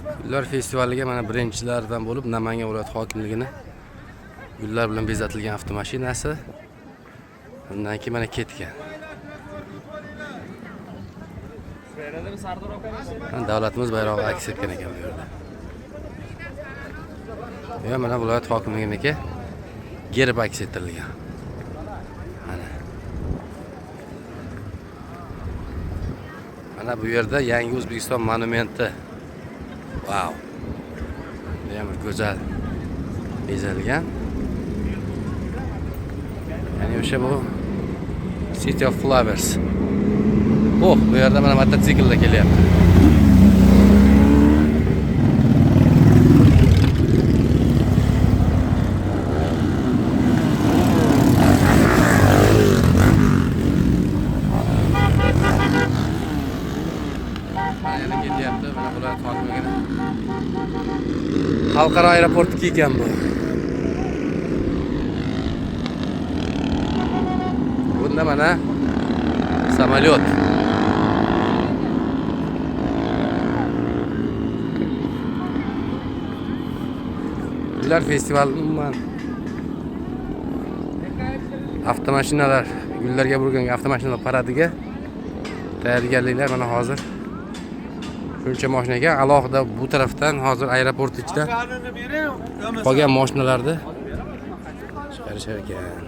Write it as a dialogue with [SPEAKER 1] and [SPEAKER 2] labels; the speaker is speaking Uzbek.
[SPEAKER 1] Gullar festivaliga mana birinchilardan bo'lib Namangan viloyat hokimligini gullar bilan bezatilgan avtomashinasi. Undan keyin mana ketgan. Davlatimiz bayrog'i aks etgan ekan bu yerda. Ya mana viloyat hokimliginiki gerb aks ettirilgan. Mana bu yerda yangi O'zbekiston monumenti. Wow. Ham go'zal bezalgan. Ya'ni o'sha bu City of Flowers. Oh, bu yerda mana mototsiklda kelyapti. Mana ketyapti, mana viloyat hokimligini. Xalqaro aeroportga ekan bu. Bunda mana samolyot. Gullar festivali umuman avtomashinalar, gullarga burgan avtomashinalar paradiga tayyorgarliklar mana hozir. Shuncha mashina ekan, alohida bu tarafdan hozir aeroport ichida qolgan mashinalarni chiqarishar ekan.